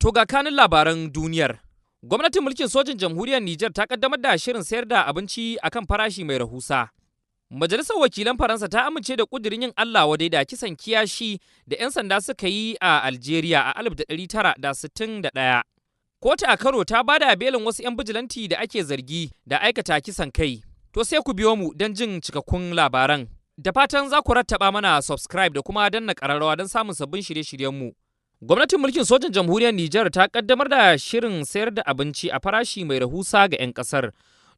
To ga kanin labaran duniyar. Gwamnatin mulkin sojin jamhuriyar Nijar ta kaddamar da shirin sayar da abinci akan farashi mai rahusa. Majalisar wakilan Faransa ta amince da ƙudurin yin Allah wadai da kisan kiyashi da 'yan sanda suka yi a Algeria a 1961. Kotu a Kano ta bada belin wasu 'yan bijilanti da ake zargi da aikata kisan kai. To sai ku biyo mu don jin cikakkun labaran. Da fatan za ku rattaba mana subscribe da kuma danna ƙararrawa don samun sabbin shirye-shiryenmu. Gwamnatin mulkin sojan jamhuriyar Nijar ta kaddamar da shirin sayar da abinci a farashi mai rahusa ga 'yan ƙasar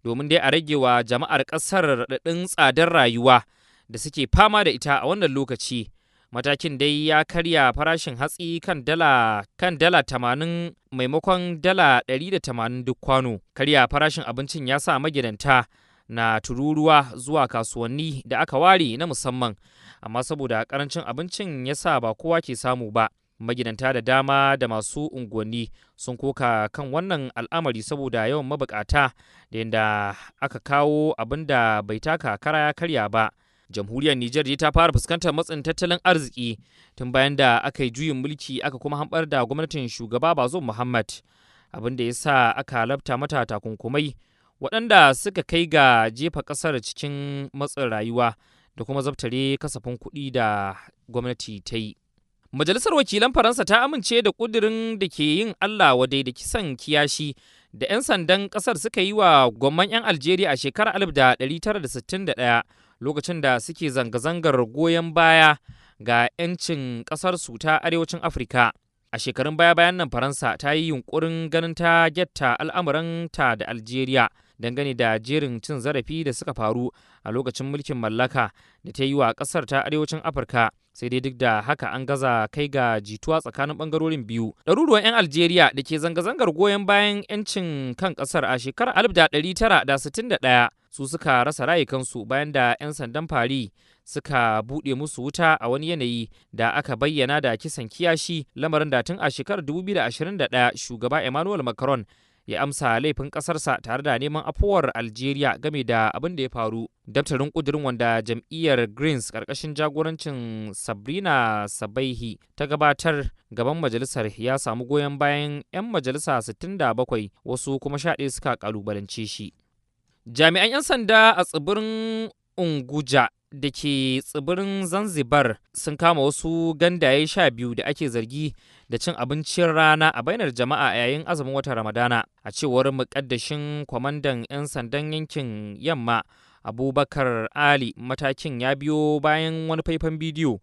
domin dai a rage wa jama'ar ƙasar raɗaɗin tsadar rayuwa da suke fama da ita a wannan lokaci. Matakin dai ya karya farashin hatsi kan dala 80 maimakon dala 180 duk kwano. Karya farashin abincin ya sa magidanta na tururuwa zuwa kasuwanni da aka ware na musamman, amma saboda karancin abincin ya sa ba kowa ke samu ba. Magidanta da dama da masu unguwanni sun koka kan wannan al'amari saboda yawan mabukata da yadda aka kawo abin da bai taka kara ya karya ba. Jamhuriyar Nijar ta fara fuskantar matsin tattalin arziki tun bayan da aka yi juyin mulki aka kuma hambar da gwamnatin shugaba Bazoum Muhammad, abin da ya sa aka labta mata takunkumai waɗanda suka kai ga jefa ƙasar cikin matsin rayuwa da kuma zabtare kasafin kuɗi da gwamnati ta yi. Majalisar wakilan Faransa ta amince da ƙudurin da ke yin Allah wadai da kisan kiyashi da 'yan sandan ƙasar suka yi wa gwamman 'yan Algeria a shekarar 1961 lokacin da suke zanga-zangar goyon baya ga 'yancin ƙasarsu ta arewacin Afirka. A shekarun baya-bayan nan Faransa ta yi yunƙurin ganin ta getta al'amuranta da Algeria dangane da jerin cin zarafi da suka faru a lokacin mulkin mallaka da ta yi wa ƙasar ta arewacin Afirka. Sai dai duk da haka an gaza kai ga jituwa tsakanin ɓangarorin biyu. Ɗaruruwan 'yan Algeria da ke zanga-zangar goyon bayan 'yancin kan ƙasar a shekarar 1961 su suka rasa rayukansu bayan da 'yan sandan Paris suka buɗe musu wuta a wani yanayi da aka bayyana da kisan kiyashi, lamarin da tun a shekarar 2021 shugaba Emmanuel Macron ya amsa laifin ƙasarsa tare da neman afuwar Algeria game da abin da ya faru. Daftarin ƙudurin wanda jam'iyyar Greens ƙarƙashin jagorancin Sabrina Sabaihi ta gabatar gaban majalisar ya samu goyon bayan 'yan majalisa 67, wasu kuma 11 suka ƙalubalance shi. Jami'an 'yan sanda a tsibirin Unguja da ke tsibirin Zanzibar sun kama wasu gandaye 12 da ake zargi da cin abincin rana a bainar jama'a yayin azumin watan Ramadana. A cewar muƙaddashin kwamandan 'yan sandan yankin Yamma Abubakar Ali, matakin ya biyo bayan wani faifan bidiyo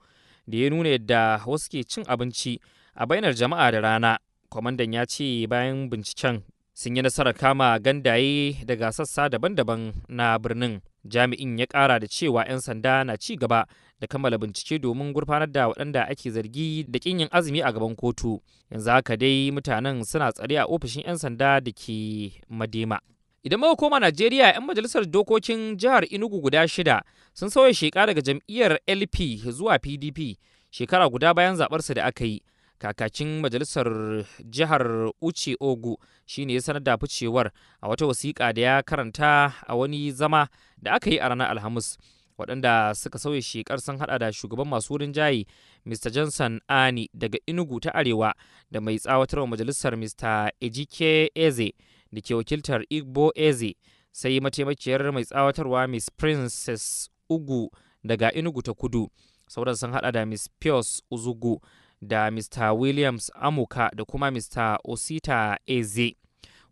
da ya nuna yadda wasu ke cin abinci a bainar jama'a da rana. Kwamandan ya ce bayan binciken sun yi nasarar kama gandaye daga sassa daban-daban na birnin. Jami'in ya ƙara da cewa 'yan sanda na ci gaba da kammala bincike domin gurfanar da waɗanda ake zargi da ƙin yin azumi a gaban kotu. Yanzu haka dai mutanen suna tsare a ofishin 'yan sanda da ke Madema. Idan muka koma Najeriya, 'yan majalisar dokokin jihar Enugu guda 6 sun sauya sheka daga jam'iyyar LP zuwa PDP shekara guda bayan zaɓarsa da aka yi. Kakakin majalisar jihar Uche Ogu shine ya sanar da ficewar a wata wasiƙa da ya karanta a wani zama da aka yi a ranar Alhamis. Waɗanda suka sauya shekar sun haɗa da shugaban masu rinjaye Mr. Johnson Ani daga Enugu ta Arewa da mai tsawatarwa majalisar Mr. Ejike Eze da ke wakiltar Igbo Eze, sai mataimakiyar mai tsawatarwa Miss Princess Ugu daga Enugu ta Kudu. Sauran sun haɗa da Miss Pius Uzugu da Mr. Williams Amuka da kuma Mr. Osita Eze.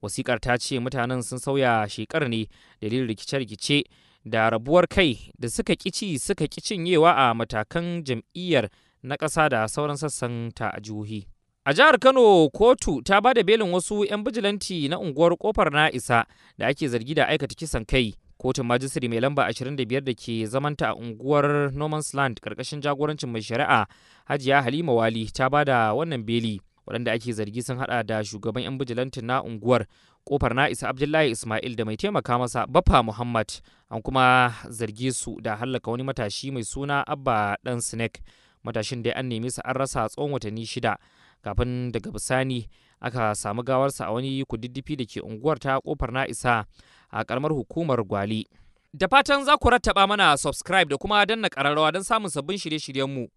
Wasikar ta ce mutanen sun sauya shekar ne dalilin rikice-rikice da rabuwar kai da suka ƙici suka ƙi cinyewa a matakan jam'iyyar na ƙasa da sauran sassan ta a jihohi. A jihar Kano, kotu ta ba da belin wasu 'yan bijilanti na unguwar Kofar na Isa da ake zargi da aikata kisan kai. Kotun Majistare mai lamba 25 da ke zamanta a unguwar Norman's Land karkashin jagorancin mai shari'a Hajiya Halima Wali ta ba da wannan beli. Waɗanda ake zargi sun hada da shugaban 'yan bijilantin na unguwar Kofar na Isa Abdullahi Ismail da mai taimaka masa Baffa Muhammad. An kuma zarge su da hallaka wani matashi mai suna Abba Dan Snake. Matashin da an neme sa an rasa tsawon watanni 6 kafin daga bisani aka samu gawarsa a wani kududdufi da ke unguwar ta Kofar na Isa a karamar hukumar Gwale. Da fatan za ku rattaba mana subscribe da kuma danna ƙararrawa don samun sabbin shirye-shiryenmu.